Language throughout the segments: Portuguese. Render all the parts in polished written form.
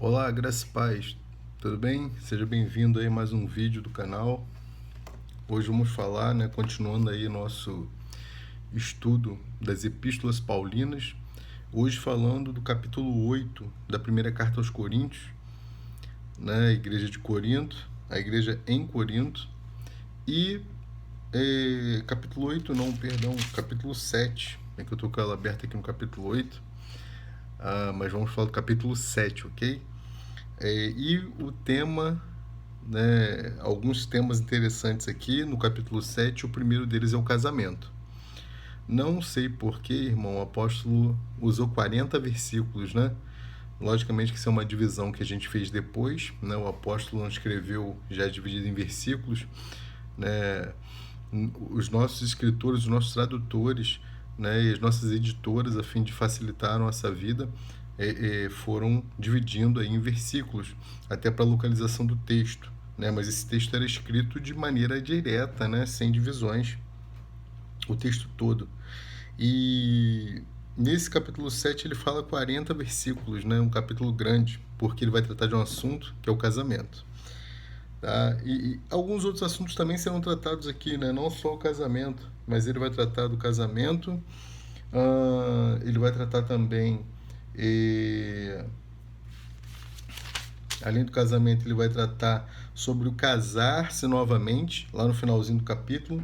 Olá, graças e paz, tudo bem? Seja bem-vindo aí a mais um vídeo do canal. Hoje vamos falar, continuando aí nosso estudo das Epístolas Paulinas, hoje falando do capítulo 8 da primeira carta aos Coríntios, a igreja de Corinto, a igreja em Corinto, e capítulo 7, que eu tô com ela aberta aqui no capítulo 8, mas vamos falar do capítulo 7, ok? E o tema, alguns temas interessantes aqui no capítulo 7, o primeiro deles é o casamento. Não sei porquê, irmão, o apóstolo usou 40 versículos, Logicamente que isso é uma divisão que a gente fez depois, O apóstolo não escreveu já dividido em versículos, Os nossos escritores, os nossos tradutores, e as nossas editoras, a fim de facilitar a nossa vida, foram dividindo aí em versículos, até para a localização do texto, Mas esse texto era escrito de maneira direta, sem divisões, o texto todo. E nesse capítulo 7 ele fala 40 versículos, um capítulo grande, porque ele vai tratar de um assunto que é o casamento. Tá? E alguns outros assuntos também serão tratados aqui, não só o casamento, mas ele vai tratar do casamento, ele vai tratar também, além do casamento, ele vai tratar sobre o casar-se novamente, lá no finalzinho do capítulo,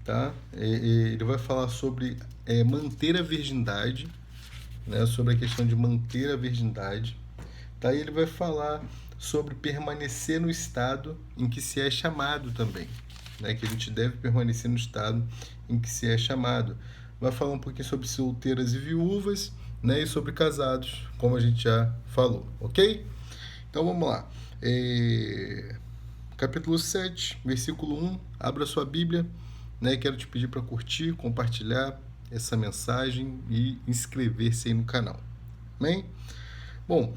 tá? Ele vai falar sobre manter a virgindade, sobre a questão de manter a virgindade, tá? E ele vai falar sobre permanecer no estado em que se é chamado também, que a gente deve permanecer no estado em que se é chamado. Vai falar um pouquinho sobre solteiras e viúvas, e sobre casados, como a gente já falou, ok? Então vamos lá. Capítulo 7, versículo 1, abra sua Bíblia, Quero te pedir para curtir, compartilhar essa mensagem e inscrever-se aí no canal. Amém? Bom,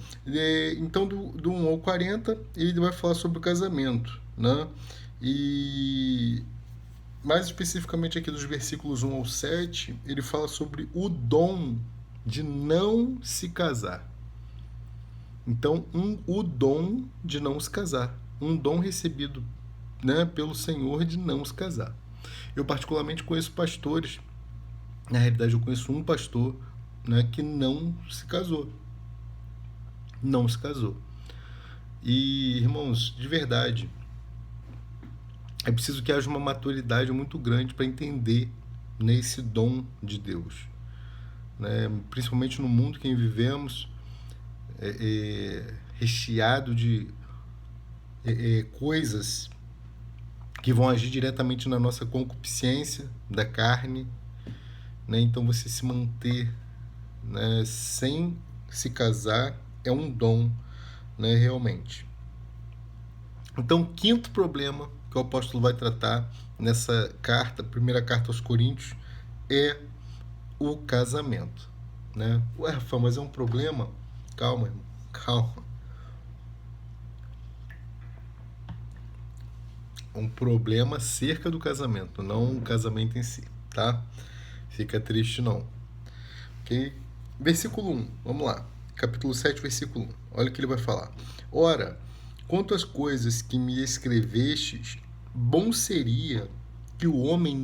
então do 1 ao 40, ele vai falar sobre o casamento, E mais especificamente aqui dos versículos 1 ao 7, ele fala sobre o dom de não se casar. Então, o dom de não se casar. Um dom recebido, pelo Senhor de não se casar. Eu particularmente conheço pastores, na realidade eu conheço um pastor, que não se casou. Não se casou. E, irmãos, de verdade, é preciso que haja uma maturidade muito grande para entender esse dom de Deus. Principalmente no mundo que vivemos, recheado de coisas que vão agir diretamente na nossa concupiscência da carne, Então você se manter, sem se casar é um dom, realmente. Então, quinto problema que o apóstolo vai tratar nessa carta, primeira carta aos Coríntios, é o casamento, Ué, Rafael, mas é um problema? Calma, irmão, calma. Um problema acerca do casamento, não o casamento em si, tá? Fica triste não. Ok? Versículo 1, vamos lá. Capítulo 7, versículo 1. Olha o que ele vai falar. Ora, quanto às coisas que me escrevestes, bom seria que o homem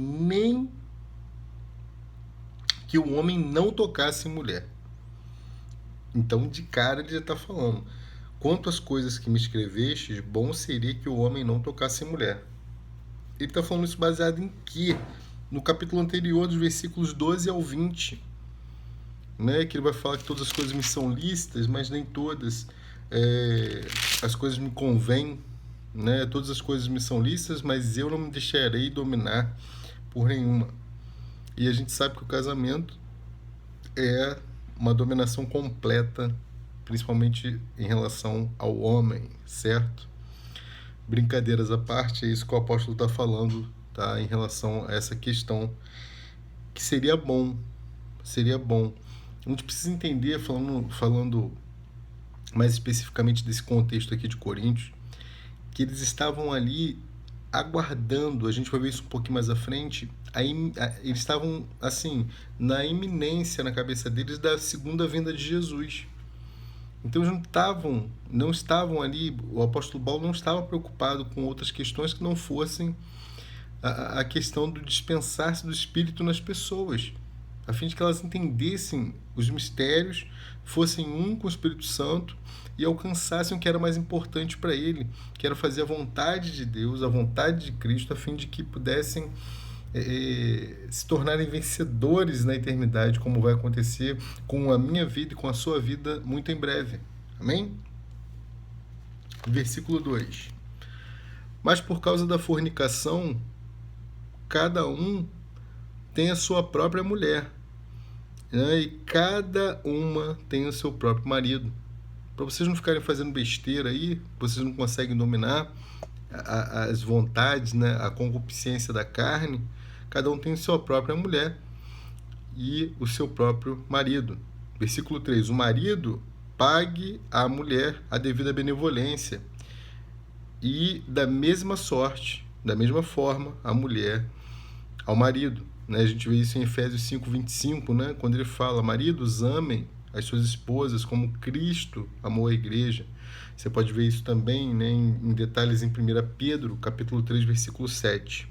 não tocasse em mulher. Então, de cara, ele já está falando. Quanto às coisas que me escrevestes, bom seria que o homem não tocasse em mulher. Ele está falando isso baseado em quê? No capítulo anterior, dos versículos 12 ao 20, que ele vai falar que todas as coisas me são lícitas, mas nem todas as coisas me convêm, Todas as coisas me são lícitas, mas eu não me deixarei dominar por nenhuma. E a gente sabe que o casamento é uma dominação completa, principalmente em relação ao homem, certo? Brincadeiras à parte, é isso que o apóstolo está falando, tá? Em relação a essa questão, que seria bom. A gente precisa entender, falando mais especificamente desse contexto aqui de Coríntios, que eles estavam ali aguardando, a gente vai ver isso um pouquinho mais à frente, eles estavam, assim, na iminência na cabeça deles da segunda vinda de Jesus. Então eles não estavam ali, o apóstolo Paulo não estava preocupado com outras questões que não fossem a questão do dispensar-se do Espírito nas pessoas, a fim de que elas entendessem os mistérios, fossem um com o Espírito Santo e alcançassem o que era mais importante para ele, que era fazer a vontade de Deus, a vontade de Cristo, a fim de que pudessem se tornarem vencedores na eternidade, como vai acontecer com a minha vida e com a sua vida muito em breve. Amém? Versículo 2. Mas por causa da fornicação, cada um tem a sua própria mulher, né? E cada uma tem o seu próprio marido. Para vocês não ficarem fazendo besteira aí, vocês não conseguem dominar as vontades, né? A concupiscência da carne, cada um tem a sua própria mulher e o seu próprio marido. Versículo 3. O marido pague à mulher a devida benevolência, e da mesma sorte, da mesma forma, a mulher ao marido. Né? A gente vê isso em Efésios 5:25, né? Quando ele fala: maridos, amem as suas esposas como Cristo amou a igreja. Você pode ver isso também, né, em detalhes em 1 Pedro, capítulo 3, versículo 7.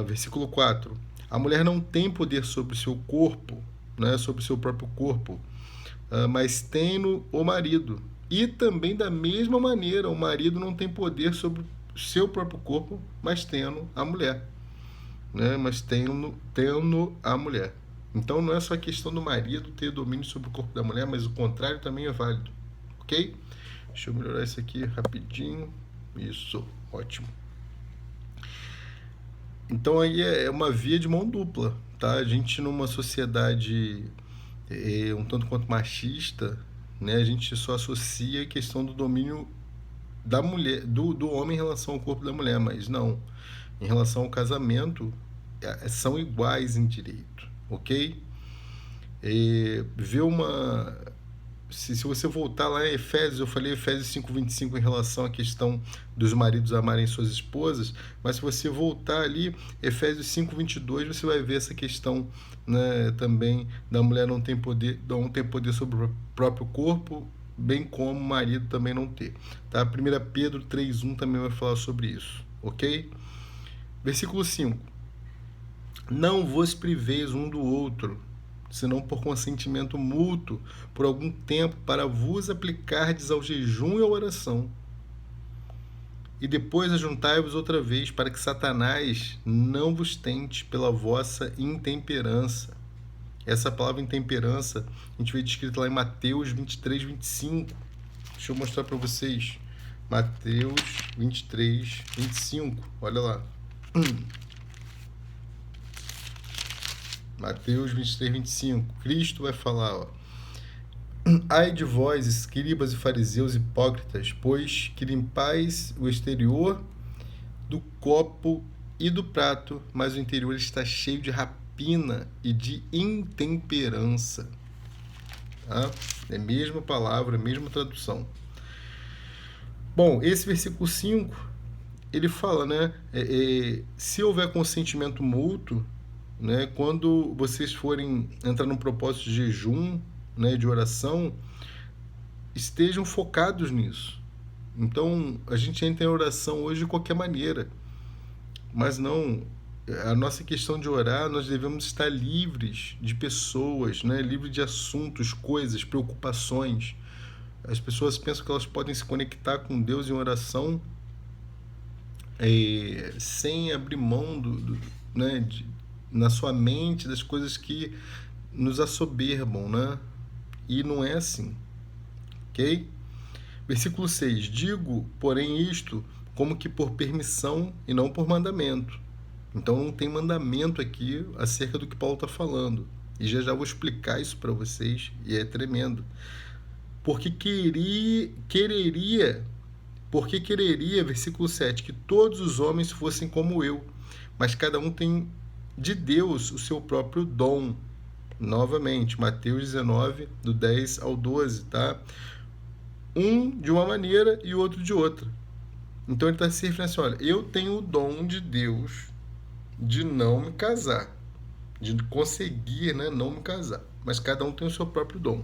Versículo 4. A mulher não tem poder sobre o seu corpo, né, sobre o seu próprio corpo, mas tem-no o marido. E também, da mesma maneira, o marido não tem poder sobre o seu próprio corpo, mas tendo a mulher. Né? Mas tendo a mulher. Então não é só a questão do marido ter domínio sobre o corpo da mulher, mas o contrário também é válido. Ok? Deixa eu melhorar isso aqui rapidinho. Isso, ótimo. Então aí é uma via de mão dupla, tá? A gente numa sociedade um tanto quanto machista, né? A gente só associa a questão do domínio da mulher, do homem em relação ao corpo da mulher, mas não. Em relação ao casamento, são iguais em direito, ok? Se você voltar lá em Efésios, eu falei Efésios 5:25 em relação à questão dos maridos amarem suas esposas, mas se você voltar ali, Efésios 5:22, você vai ver essa questão, né, também da mulher não ter poder sobre o próprio corpo, bem como o marido também não ter. Tá? 1 Pedro 3:1 também vai falar sobre isso, ok? Versículo 5. Não vos priveis um do outro, senão por consentimento mútuo, por algum tempo, para vos aplicardes ao jejum e à oração. E depois ajuntai-vos outra vez, para que Satanás não vos tente pela vossa intemperança. Essa palavra intemperança, a gente vê descrita lá em Mateus 23:25. Deixa eu mostrar para vocês. Mateus 23:25. Olha lá. Mateus 23:25. Cristo vai falar, ó: ai de vós, escribas e fariseus hipócritas, pois que limpais o exterior do copo e do prato, mas o interior está cheio de rapina e de intemperança. Tá? É a mesma palavra, a mesma tradução. Bom, esse versículo 5, ele fala, né? Se houver consentimento mútuo, né, quando vocês forem entrar num propósito de jejum, né, de oração, estejam focados nisso. Então, a gente entra em oração hoje de qualquer maneira, mas não, a nossa questão de orar, nós devemos estar livres de pessoas, né, livres de assuntos, coisas, preocupações. As pessoas pensam que elas podem se conectar com Deus em oração sem abrir mão né, na sua mente das coisas que nos assoberbam, né? E não é assim, ok? Versículo 6. Digo, porém, isto como que por permissão e não por mandamento. Então não tem mandamento aqui acerca do que Paulo está falando. E já vou explicar isso para vocês, e é tremendo. Porque quereria, versículo 7, que todos os homens fossem como eu, mas cada um tem de Deus o seu próprio dom. Novamente, Mateus 19, do 10 ao 12, tá? Um de uma maneira e o outro de outra. Então ele está se referindo assim, olha, eu tenho o dom de Deus de não me casar, de conseguir, né, não me casar, mas cada um tem o seu próprio dom.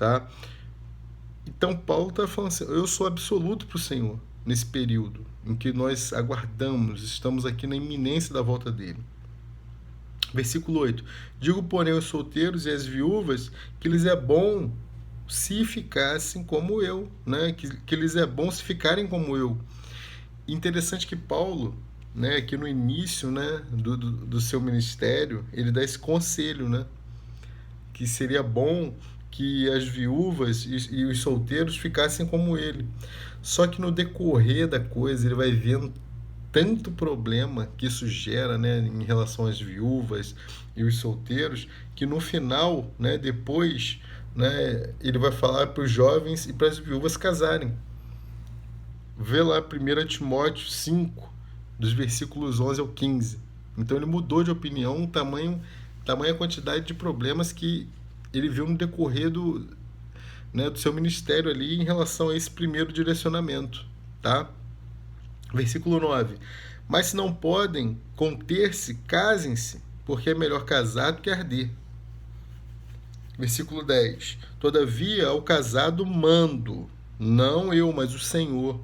tá? Então Paulo está falando assim, eu sou absoluto para o Senhor nesse período em que nós aguardamos, estamos aqui na iminência da volta dele. Versículo 8. Digo, porém, aos solteiros e às viúvas que lhes é bom se ficassem como eu, né? Que lhes é bom se ficarem como eu. Interessante que Paulo, né, aqui no início, né, do seu ministério, ele dá esse conselho, né? Que seria bom que as viúvas e os solteiros ficassem como ele. Só que no decorrer da coisa, ele vai vendo tanto problema que isso gera, né, em relação às viúvas e os solteiros, que no final, né, depois, né, ele vai falar para os jovens e para as viúvas casarem. Vê lá 1 Timóteo 5, dos versículos 11 ao 15. Então ele mudou de opinião, tamanha quantidade de problemas que ele viu no decorrer né, do seu ministério ali em relação a esse primeiro direcionamento, tá? Versículo 9. Mas se não podem conter-se, casem-se, porque é melhor casar do que arder. Versículo 10. Todavia, ao casado mando, não eu, mas o Senhor,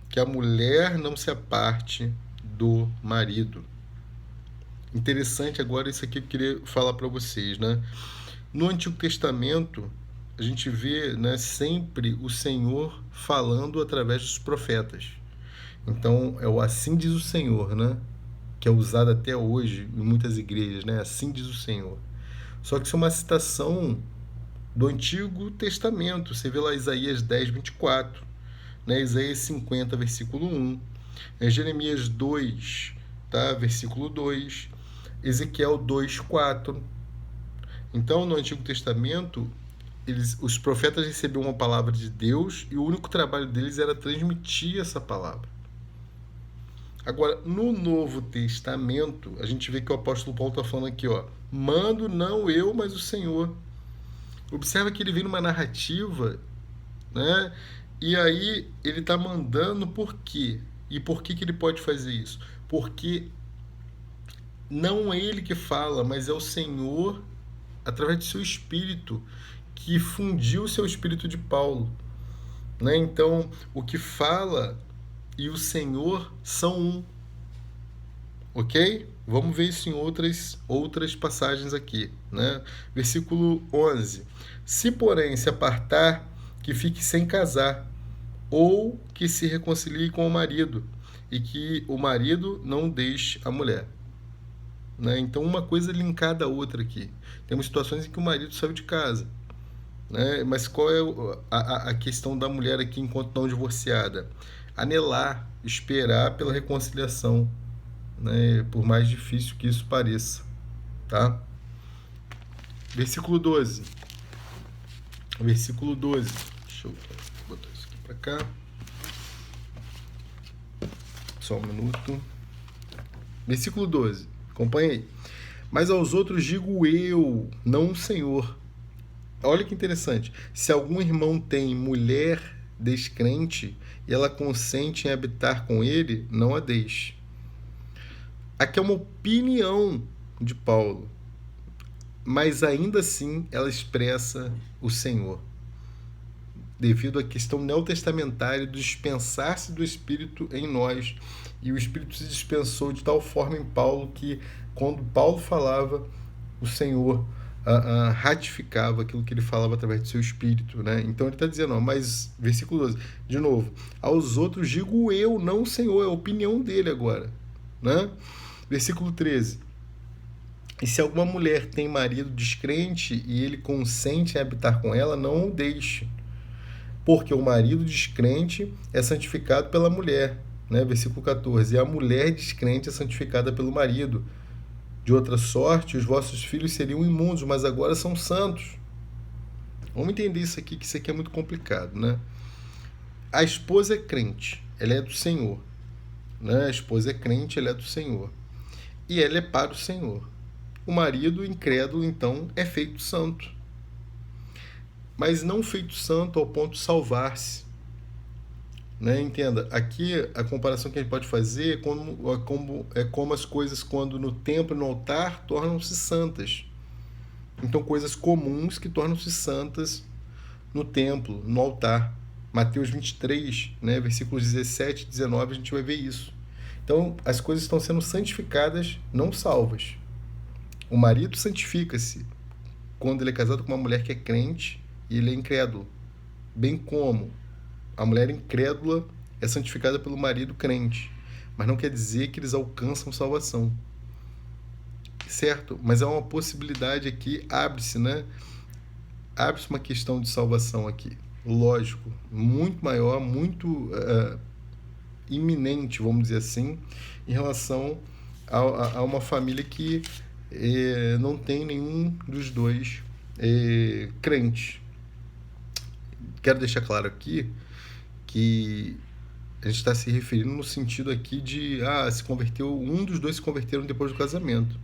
que a mulher não se aparte do marido. Interessante agora isso aqui que eu queria falar para vocês, né? No Antigo Testamento, a gente vê, né, sempre o Senhor falando através dos profetas. Então, é o assim diz o Senhor, né? Que é usado até hoje em muitas igrejas, né? Assim diz o Senhor. Só que isso é uma citação do Antigo Testamento. Você vê lá Isaías 10, 24, né? Isaías 50, versículo 1, Jeremias 2, tá? Versículo 2, Ezequiel 2, 4. Então, no Antigo Testamento, os profetas recebiam uma palavra de Deus e o único trabalho deles era transmitir essa palavra. Agora, no Novo Testamento, a gente vê que o apóstolo Paulo está falando aqui, ó, mando não eu, mas o Senhor. Observa que ele vem numa narrativa, né? E aí ele está mandando por quê? E por que ele pode fazer isso? Porque não é ele que fala, mas é o Senhor, através do seu Espírito, que fundiu o seu Espírito de Paulo, né? Então, o que fala e o Senhor são um. Ok? Vamos ver isso em outras passagens aqui, né? Versículo 11. Se, porém, se apartar, que fique sem casar, ou que se reconcilie com o marido, e que o marido não deixe a mulher. Né? Então, uma coisa linkada à outra aqui. Temos situações em que o marido saiu de casa, né? Mas qual é a questão da mulher aqui enquanto não divorciada? Anelar, esperar pela reconciliação, né? Por mais difícil que isso pareça, tá? Versículo 12. Versículo 12. Deixa eu botar isso aqui para cá. Só um minuto. Versículo 12. Acompanhe aí. Mas aos outros digo eu, não o Senhor. Olha que interessante. Se algum irmão tem mulher descrente e ela consente em habitar com ele, não a deixe. Aqui é uma opinião de Paulo, mas ainda assim ela expressa o Senhor, devido à questão neotestamentária do dispensar-se do Espírito em nós. E o Espírito se dispensou de tal forma em Paulo que, quando Paulo falava, o Senhor ratificava aquilo que ele falava através do seu Espírito, né? Então ele está dizendo, ó, mas, versículo 12, de novo, aos outros digo eu, não o Senhor, é a opinião dele agora, né? Versículo 13, e se alguma mulher tem marido descrente e ele consente em habitar com ela, não o deixe, porque o marido descrente é santificado pela mulher, né? Versículo 14, e a mulher descrente é santificada pelo marido. De outra sorte, os vossos filhos seriam imundos, mas agora são santos. Vamos entender isso aqui, que isso aqui é muito complicado, né? A esposa é crente, ela é do Senhor, né? A esposa é crente, ela é do Senhor. E ela é para o Senhor. O marido incrédulo, então, é feito santo. Mas não feito santo ao ponto de salvar-se. Né? Entenda, aqui a comparação que a gente pode fazer é como as coisas quando no templo e no altar tornam-se santas. Então, coisas comuns que tornam-se santas no templo, no altar. Mateus 23, né, versículos 17 e 19, a gente vai ver isso. Então, as coisas estão sendo santificadas, não salvas. O marido santifica-se quando ele é casado com uma mulher que é crente e ele é incrédulo. Bem como a mulher incrédula é santificada pelo marido crente. Mas não quer dizer que eles alcançam salvação. Certo? Mas é uma possibilidade aqui, abre-se, né? Abre-se uma questão de salvação aqui. Lógico, muito maior, muito iminente, vamos dizer assim, em relação a uma família que não tem nenhum dos dois crente. Quero deixar claro aqui que a gente está se referindo no sentido aqui de se converteu, um dos dois se converteram depois do casamento.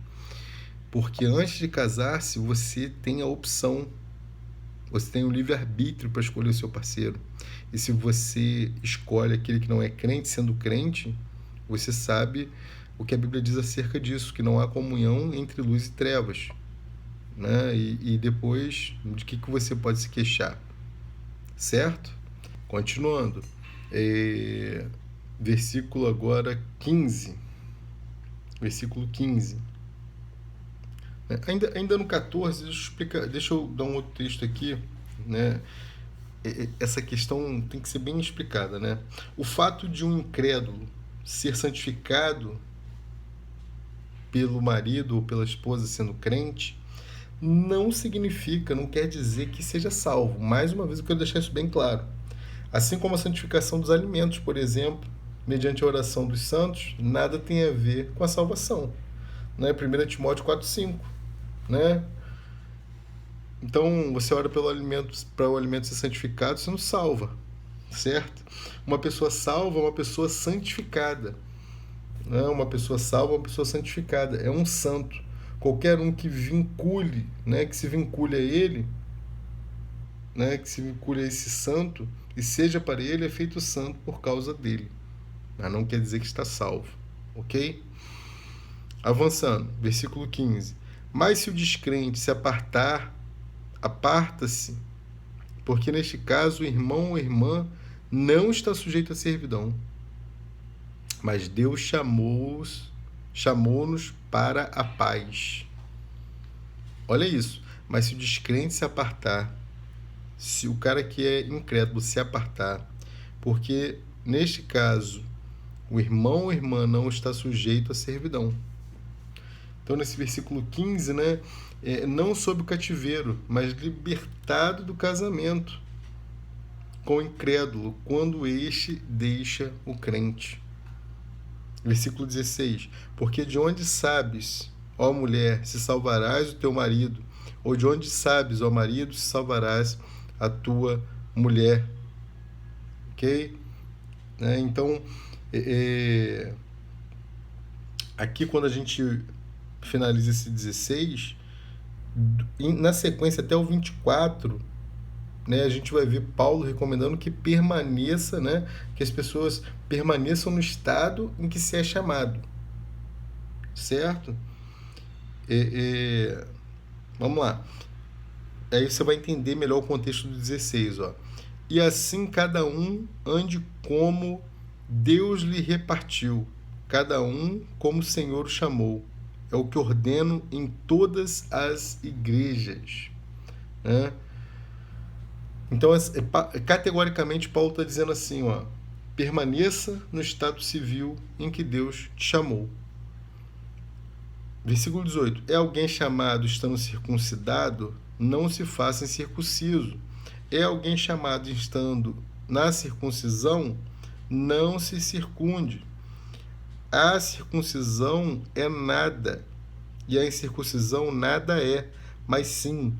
Porque antes de casar-se, você tem a opção, você tem o livre-arbítrio para escolher o seu parceiro. E se você escolhe aquele que não é crente, sendo crente, você sabe o que a Bíblia diz acerca disso, que não há comunhão entre luz e trevas. Né? E depois, de que você pode se queixar? Certo? Continuando. Versículo agora 15. Versículo 15. Ainda no 14, deixa eu dar um outro texto aqui, né? Essa questão tem que ser bem explicada, né? O fato de um incrédulo ser santificado pelo marido ou pela esposa sendo crente não significa, não quer dizer que seja salvo. Mais uma vez, eu quero deixar isso bem claro. Assim como a santificação dos alimentos, por exemplo, mediante a oração dos santos, nada tem a ver com a salvação. Né? 1 Timóteo 4,5. Né? Então, você ora pelo alimento, para o alimento ser santificado, você não salva, certo? Uma pessoa salva é uma pessoa santificada. Né? Uma pessoa salva é uma pessoa santificada. É um santo. Qualquer um que vincule, né, que se vincule a ele, né, que se vincule a esse santo, e seja para ele, é feito santo por causa dele. Mas não quer dizer que está salvo, ok? Avançando, versículo 15. Mas se o descrente se apartar, aparta-se, porque neste caso o irmão ou irmã não está sujeito à servidão. Mas Deus chamou-nos para a paz. Olha isso. Mas se o descrente se apartar, se o cara que é incrédulo se apartar, porque neste caso o irmão ou irmã não está sujeito à servidão. Então, nesse versículo 15, né, não sob o cativeiro, mas libertado do casamento com o incrédulo, quando este deixa o crente. Versículo 16. Porque de onde sabes, ó mulher, se salvarás o teu marido, ou de onde sabes, ó marido, se salvarás a tua mulher. Ok? Então, aqui quando a gente finaliza esse 16, na sequência até o 24, né, a gente vai ver Paulo recomendando que permaneça, né, que as pessoas permaneçam no estado em que se é chamado, certo? Vamos lá. Aí você vai entender melhor o contexto do 16, ó. E assim cada um ande como Deus lhe repartiu, cada um como o Senhor o chamou. É o que ordeno em todas as igrejas. Né? Então, categoricamente, Paulo está dizendo assim, ó, permaneça no estado civil em que Deus te chamou. Versículo 18. É alguém chamado estando circuncidado? Não se faça incircunciso. É alguém chamado estando na circuncisão? Não se circunde. A circuncisão é nada, e a incircuncisão nada é, mas sim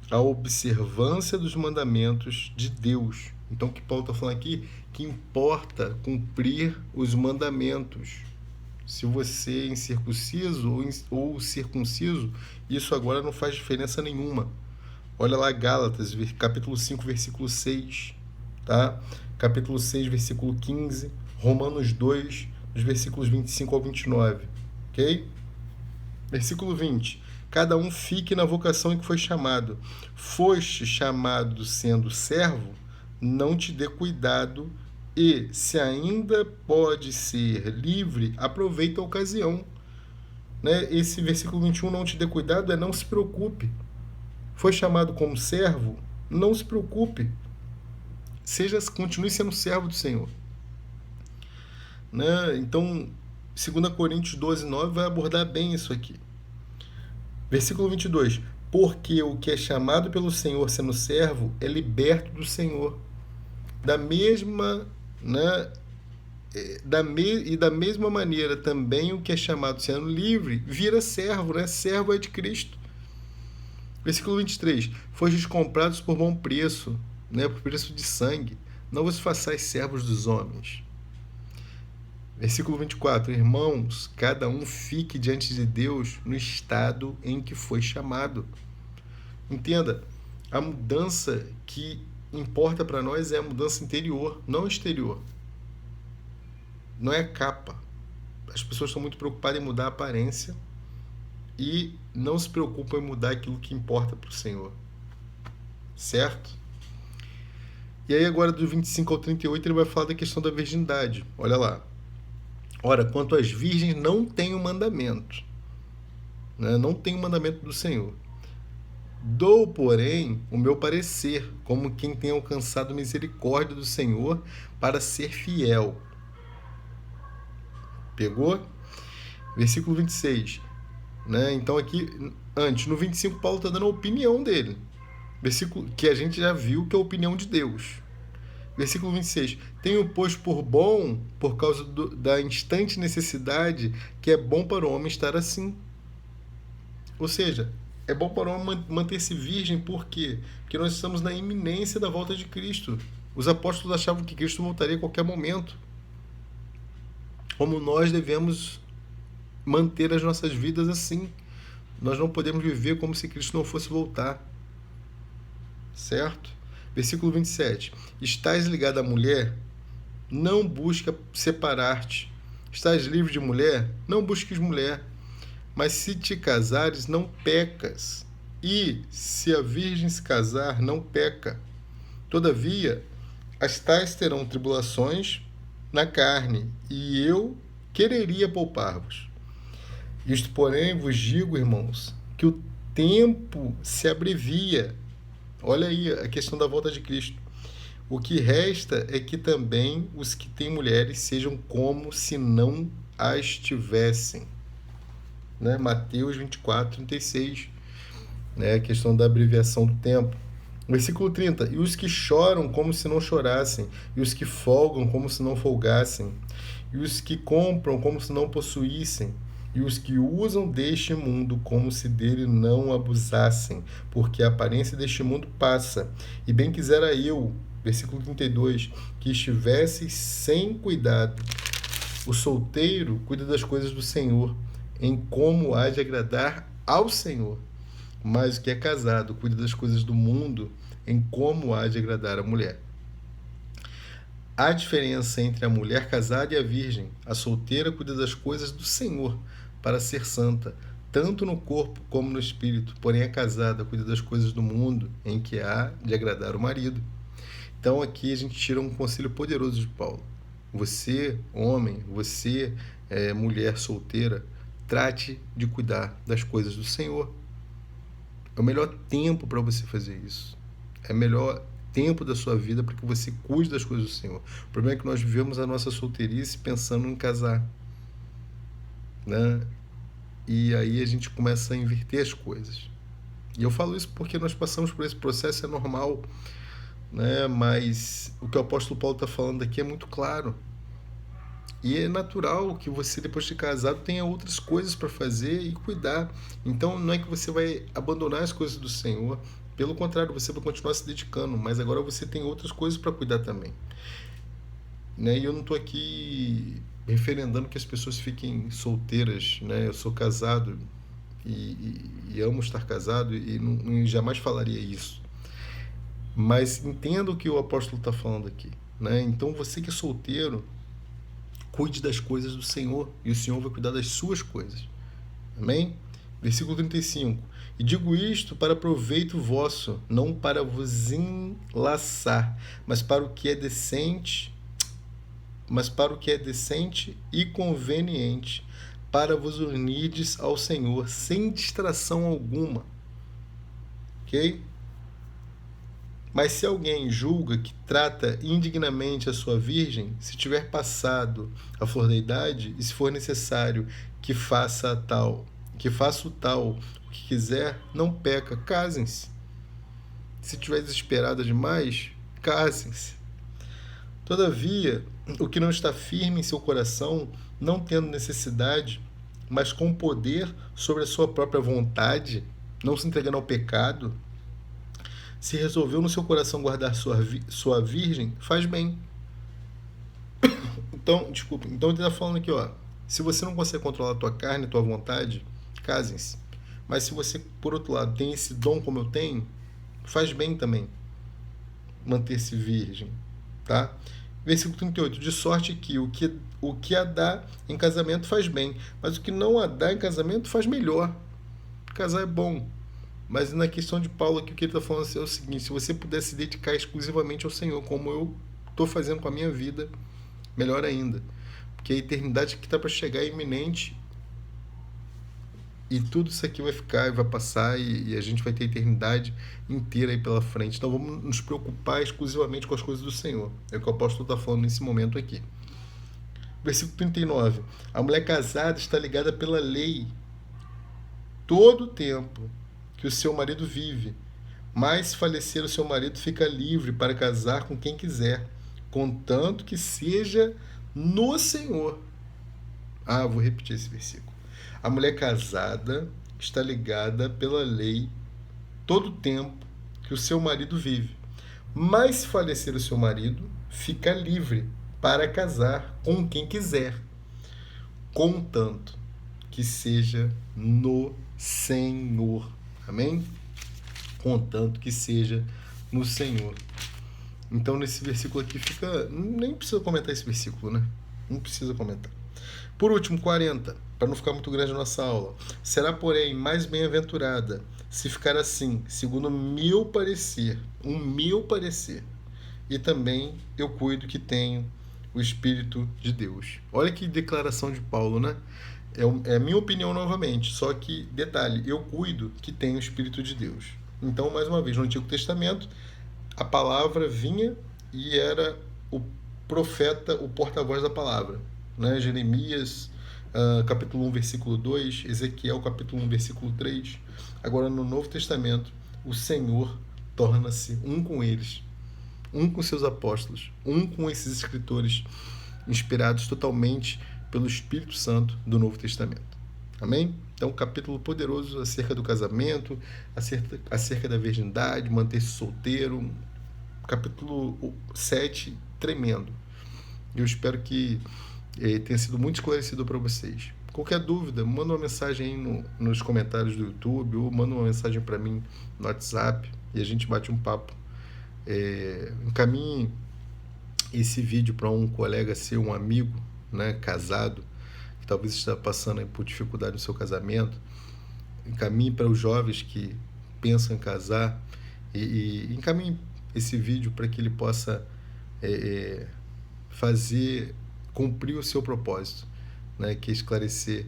a observância dos mandamentos de Deus. Então, o que Paulo está falando aqui, que importa cumprir os mandamentos. Se você é incircunciso ou circunciso, isso agora não faz diferença nenhuma. Olha lá Gálatas, capítulo 5, versículo 6, tá? Capítulo 6, versículo 15, Romanos 2, dos versículos 25 ao 29, ok? Versículo 20. cada um fique na vocação em que foi chamado. Foste chamado sendo servo, não te dê cuidado e, se ainda pode ser livre, aproveita a ocasião. Né? Esse versículo 21, não te dê cuidado, é não se preocupe. Foi chamado como servo, não se preocupe. Continue sendo servo do Senhor. Né? Então, 2 Coríntios 12, 9 vai abordar bem isso aqui. Versículo 22. Porque o que é chamado pelo Senhor sendo servo é liberto do Senhor. Da mesma, né, da mesma maneira também o que é chamado sendo livre vira servo, né? Servo é de Cristo. Versículo 23. Fostes comprados por bom preço, né, por preço de sangue. Não vos façais servos dos homens. Versículo 24. Irmãos, cada um fique diante de Deus no estado em que foi chamado. Entenda, a mudança que importa para nós é a mudança interior, não exterior. Não é a capa. As pessoas estão muito preocupadas em mudar a aparência e não se preocupam em mudar aquilo que importa para o Senhor. Certo? E aí agora do 25 ao 38 ele vai falar da questão da virgindade. Olha lá. Ora, quanto às virgens, não tem o mandamento. Né? Não tem o mandamento do Senhor. Dou, porém, o meu parecer, como quem tem alcançado misericórdia do Senhor para ser fiel. Pegou? Versículo 26. Né? Então aqui, antes, no 25, Paulo está dando a opinião dele. Versículo que a gente já viu que é a opinião de Deus. Versículo 26. Tenho posto por bom, por causa da instante necessidade, que é bom para o homem estar assim. Ou seja, é bom para o homem manter-se virgem, por quê? Porque nós estamos na iminência da volta de Cristo. Os apóstolos achavam que Cristo voltaria a qualquer momento. Como nós devemos manter as nossas vidas assim. Nós não podemos viver como se Cristo não fosse voltar. Certo? Versículo 27. Estás ligado à mulher? Não busca separar-te. Estás livre de mulher? Não busques mulher. Mas se te casares, não pecas. E se a virgem se casar, não peca. Todavia, as tais terão tribulações na carne, e eu quereria poupar-vos. Isto, porém, vos digo, irmãos, que o tempo se abrevia. Olha aí a questão da volta de Cristo. O que resta é que também os que têm mulheres sejam como se não as tivessem. Né? Mateus 24, 36. Né? A questão da abreviação do tempo. Versículo 30. E os que choram como se não chorassem, e os que folgam como se não folgassem, e os que compram como se não possuíssem, e os que usam deste mundo como se dele não abusassem, porque a aparência deste mundo passa. E bem quisera eu, versículo 32, que estivesses sem cuidado. O solteiro cuida das coisas do Senhor, em como há de agradar ao Senhor. Mas o que é casado cuida das coisas do mundo, em como há de agradar a mulher. Há diferença entre a mulher casada e a virgem. A solteira cuida das coisas do Senhor, para ser santa, tanto no corpo como no espírito. Porém, a casada cuida das coisas do mundo, em que há de agradar o marido. Então, aqui a gente tira um conselho poderoso de Paulo. Você, homem, você, mulher solteira, trate de cuidar das coisas do Senhor. É o melhor tempo para você fazer isso. É o melhor tempo da sua vida para que você cuide das coisas do Senhor. O problema é que nós vivemos a nossa solteirice pensando em casar. Né? E aí a gente começa a inverter as coisas. E eu falo isso porque nós passamos por esse processo, é normal. Né? Mas o que o apóstolo Paulo está falando aqui é muito claro. E é natural que você, depois de casado, tenha outras coisas para fazer e cuidar. Então, não é que você vai abandonar as coisas do Senhor. Pelo contrário, você vai continuar se dedicando. Mas agora você tem outras coisas para cuidar também. Né? E eu não estou aqui referendando que as pessoas fiquem solteiras. Né? Eu sou casado e amo estar casado e não jamais falaria isso. Mas entenda o que o apóstolo está falando aqui. Né? Então, você que é solteiro, cuide das coisas do Senhor, e o Senhor vai cuidar das suas coisas. Amém? Versículo 35. E digo isto para proveito vosso, não para vos enlaçar, mas para o que é decente, e conveniente, para vos unirdes ao Senhor, sem distração alguma. Ok? Mas se alguém julga que trata indignamente a sua virgem, se tiver passado a flor da idade, e se for necessário que faça o tal o que quiser, não peca, casem-se. Se estiver desesperada demais, casem-se. Todavia, o que não está firme em seu coração, não tendo necessidade, mas com poder sobre a sua própria vontade, não se entregando ao pecado, se resolveu no seu coração guardar sua virgem, faz bem. Então ele está falando aqui, ó, se você não consegue controlar a tua carne, a tua vontade, casem-se. Mas se você, por outro lado, tem esse dom como eu tenho, faz bem também manter-se virgem, tá? Versículo 38, de sorte que o que a dá em casamento faz bem, mas o que não a dá em casamento faz melhor. Casar é bom. Mas na questão de Paulo aqui, o que ele está falando é o seguinte: se você puder se dedicar exclusivamente ao Senhor, como eu estou fazendo com a minha vida, melhor ainda. Porque a eternidade que está para chegar é iminente e tudo isso aqui vai ficar e vai passar e a gente vai ter a eternidade inteira aí pela frente. Então vamos nos preocupar exclusivamente com as coisas do Senhor. É o que o apóstolo está falando nesse momento aqui. Versículo 39. A mulher casada está ligada pela lei todo o tempo que o seu marido vive, mas se falecer o seu marido, fica livre para casar com quem quiser, contanto que seja no Senhor. Vou repetir esse versículo. A mulher casada está ligada pela lei todo o tempo que o seu marido vive, mas se falecer o seu marido, fica livre para casar com quem quiser, contanto que seja no Senhor. Amém? Contanto que seja no Senhor. Então, nesse versículo aqui fica... Nem precisa comentar esse versículo, né? Não precisa comentar. Por último, 40, para não ficar muito grande a nossa aula. Será, porém, mais bem-aventurada se ficar assim, segundo o meu parecer. E também eu cuido que tenho o Espírito de Deus. Olha que declaração de Paulo, né? É a minha opinião novamente, só que, detalhe, eu cuido que tem o Espírito de Deus. Então, mais uma vez, no Antigo Testamento, a palavra vinha e era o profeta, o porta-voz da palavra. Né? Jeremias, capítulo 1, versículo 2, Ezequiel, capítulo 1, versículo 3. Agora, no Novo Testamento, o Senhor torna-se um com eles, um com seus apóstolos, um com esses escritores inspirados totalmente pelo Espírito Santo do Novo Testamento. Amém? Então, um capítulo poderoso acerca do casamento, acerca da virgindade, manter-se solteiro. Capítulo 7, tremendo. Eu espero que tenha sido muito esclarecedor para vocês. Qualquer dúvida, manda uma mensagem aí nos comentários do YouTube ou manda uma mensagem para mim no WhatsApp e a gente bate um papo. Encaminhe esse vídeo para um colega seu, um amigo, né, casado, que talvez esteja passando por dificuldade no seu casamento. Encaminhe para os jovens que pensam em casar e encaminhe esse vídeo para que ele possa cumprir o seu propósito, né, que é esclarecer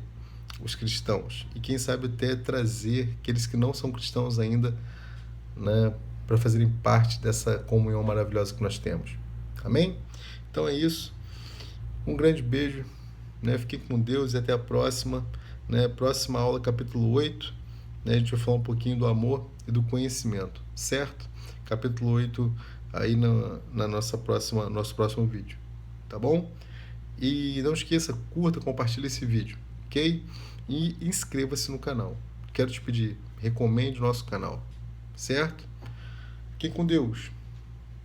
os cristãos e quem sabe até trazer aqueles que não são cristãos ainda, né, para fazerem parte dessa comunhão maravilhosa que nós temos. Amém? Então é isso. Um grande beijo, né? Fiquem com Deus e até a próxima, né? Próxima aula, capítulo 8, né? A gente vai falar um pouquinho do amor e do conhecimento, certo? Capítulo 8 aí nosso próximo vídeo, tá bom? E não esqueça, curta, compartilhe esse vídeo, ok? E inscreva-se no canal. Quero te pedir, recomende o nosso canal, certo? Fiquem com Deus.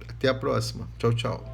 Até a próxima. Tchau, tchau.